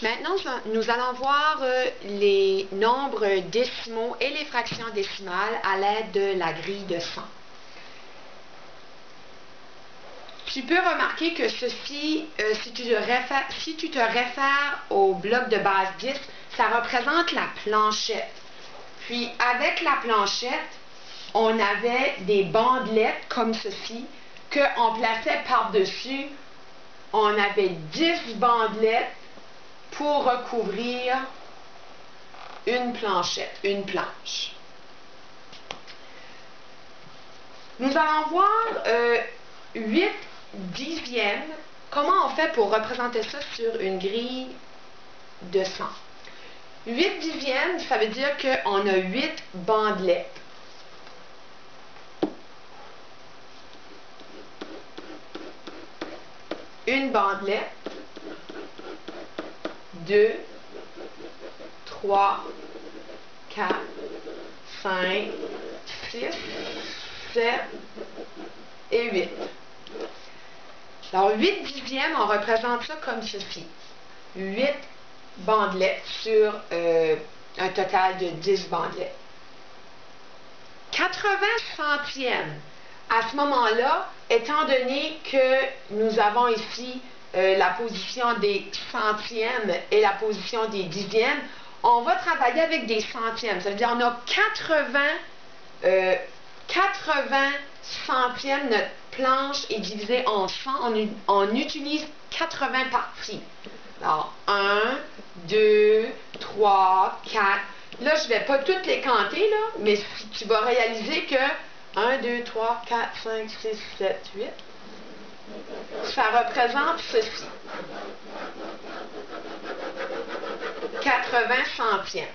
Maintenant, nous allons voir les nombres décimaux et les fractions décimales à l'aide de la grille de 100. Tu peux remarquer que ceci, si tu te réfères au bloc de base 10, ça représente la planchette. Puis avec la planchette, on avait des bandelettes comme ceci qu'on plaçait par-dessus. On avait 10 bandelettes pour recouvrir une planchette, une planche. Nous allons voir 8 dixièmes. Comment on fait pour représenter ça sur une grille de 100? 8 dixièmes, ça veut dire qu'on a 8 bandelettes. Une bandelette, 2, 3, 4, 5, 6, 7 et 8. Alors, 8 dixièmes, on représente ça comme ceci. 8 bandelettes sur un total de 10 bandelettes. 80 centièmes. À ce moment-là, étant donné que nous avons ici la position des centièmes et la position des dixièmes, on va travailler avec des centièmes. Ça veut dire qu'on a 80 centièmes. Notre planche est divisée en 100. On utilise 80 parties. Alors, 1, 2, 3, 4. Là, je ne vais pas toutes les compter, là, mais tu vas réaliser que 1, 2, 3, 4, 5, 6, 7, 8. Ça représente ceci. 80 centièmes.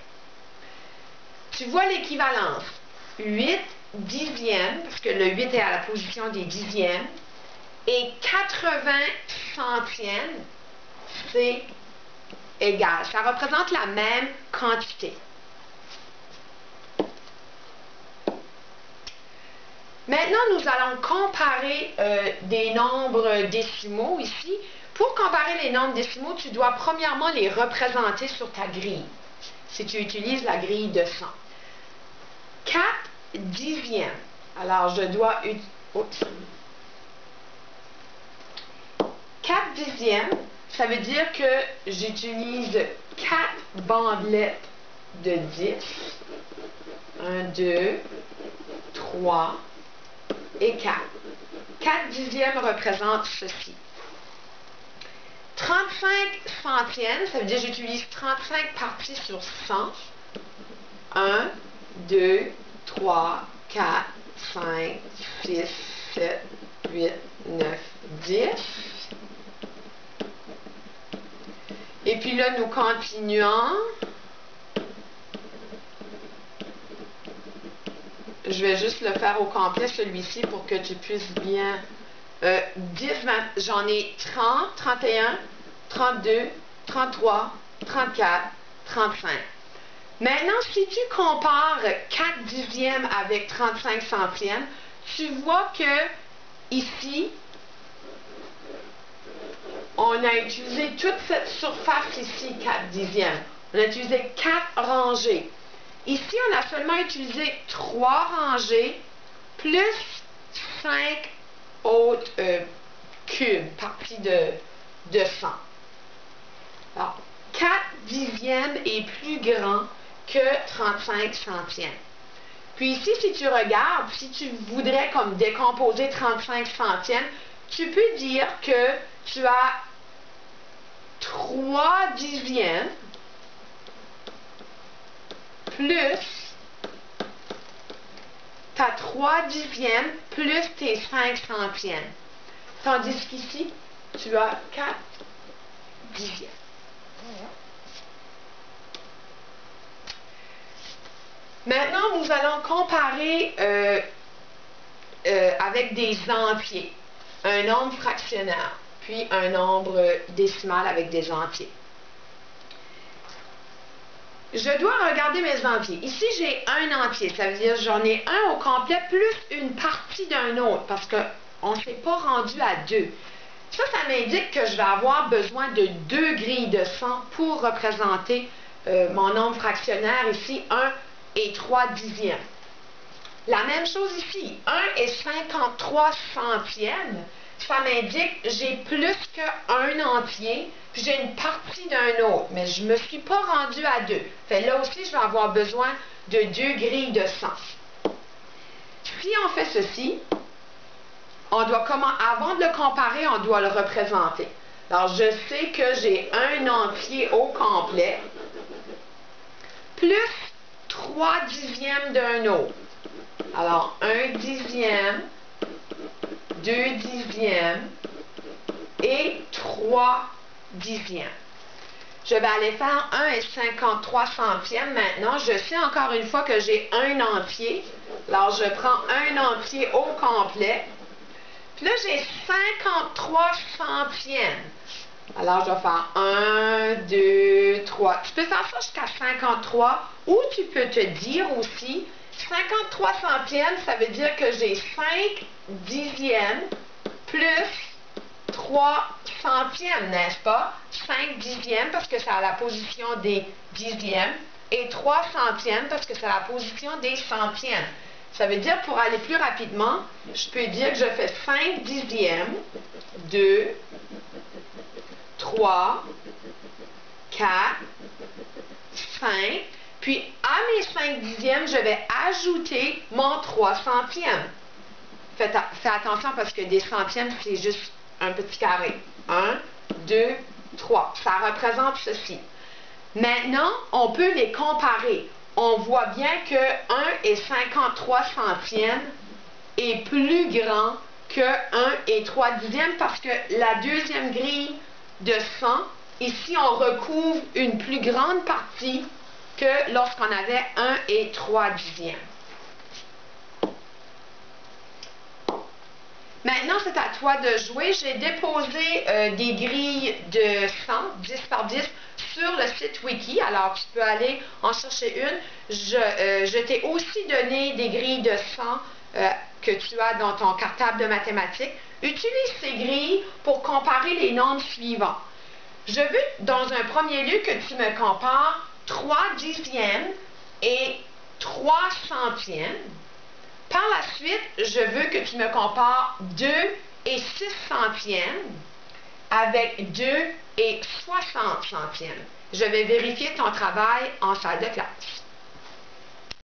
Tu vois l'équivalence. 8 dixièmes, parce que le 8 est à la position des dixièmes, et 80 centièmes, c'est égal. Ça représente la même quantité. Maintenant, nous allons comparer des nombres décimaux ici. Pour comparer les nombres décimaux, tu dois premièrement les représenter sur ta grille, si tu utilises la grille de 100. 4 dixièmes. Alors, je dois... 4 dixièmes, ça veut dire que j'utilise 4 bandelettes de 10. 1, 2, 3... et 4. 4 dixièmes représente ceci. 35 centièmes, ça veut dire que j'utilise 35 parties sur 100. 1, 2, 3, 4, 5, 6, 7, 8, 9, 10. Et puis là, nous continuons. Je vais juste le faire au complet, celui-ci, pour que tu puisses bien... 10, j'en ai 30, 31, 32, 33, 34, 35. Maintenant, si tu compares 4 dixièmes avec 35 centièmes, tu vois que ici, on a utilisé toute cette surface ici, 4 dixièmes. On a utilisé 4 rangées. Ici, on a seulement utilisé 3 rangées plus 5 autres cubes, parties de 100. Alors, 4 dixièmes est plus grand que 35 centièmes. Puis ici, si tu regardes, si tu voudrais comme décomposer 35 centièmes, tu peux dire que tu as 3 dixièmes plus, tu as 3 dixièmes plus tes 5 centièmes. Tandis qu'ici, tu as 4 dixièmes. Maintenant, nous allons comparer avec des entiers. Un nombre fractionnaire, puis un nombre décimal avec des entiers. Je dois regarder mes entiers. Ici, j'ai un entier. Ça veut dire que j'en ai un au complet plus une partie d'un autre parce qu'on ne s'est pas rendu à 2. Ça m'indique que je vais avoir besoin de 2 grilles de 100 pour représenter mon nombre fractionnaire ici, 1 et 3 dixièmes. La même chose ici, 1 et 53 centièmes, ça m'indique que j'ai plus qu'un entier, puis j'ai une partie d'un autre, mais je ne me suis pas rendue à 2. Fait là aussi, je vais avoir besoin de 2 grilles de 100. Si on fait ceci, on doit avant de le comparer, on doit le représenter. Alors, je sais que j'ai un entier au complet, plus 3 dixièmes d'un autre. Alors, 1 dixième, 2 dixièmes et 3 dixièmes. Je vais aller faire 1 et 53 centièmes maintenant. Je sais encore une fois que j'ai un entier. Alors, je prends un entier au complet. Puis là, j'ai 53 centièmes. Alors, je vais faire 1, 2, 3. Tu peux faire ça jusqu'à 53 ou tu peux te dire aussi 53 centièmes, ça veut dire que j'ai 5 dixièmes plus 3 centièmes, n'est-ce pas? 5 dixièmes parce que c'est à la position des dixièmes et 3 centièmes parce que c'est à la position des centièmes. Ça veut dire, pour aller plus rapidement, je peux dire que je fais 5 dixièmes, 2, 3, 4, 5. Puis, à mes 5 dixièmes, je vais ajouter mon 3 centièmes. Fais attention parce que des centièmes, c'est juste un petit carré. 1, 2, 3. Ça représente ceci. Maintenant, on peut les comparer. On voit bien que 1 et 53 centièmes est plus grand que 1 et 3 dixièmes parce que la deuxième grille de 100, ici, on recouvre une plus grande partie que lorsqu'on avait 1 et 3 dixièmes. Maintenant, c'est à toi de jouer. J'ai déposé des grilles de 100, 10 par 10, sur le site Wiki. Alors, tu peux aller en chercher une. Je t'ai aussi donné des grilles de 100 que tu as dans ton cartable de mathématiques. Utilise ces grilles pour comparer les nombres suivants. Je veux, dans un premier lieu, que tu me compares 3 dixièmes et 3 centièmes. Par la suite, je veux que tu me compares 2 et 6 centièmes avec 2 et 60 centièmes. Je vais vérifier ton travail en salle de classe.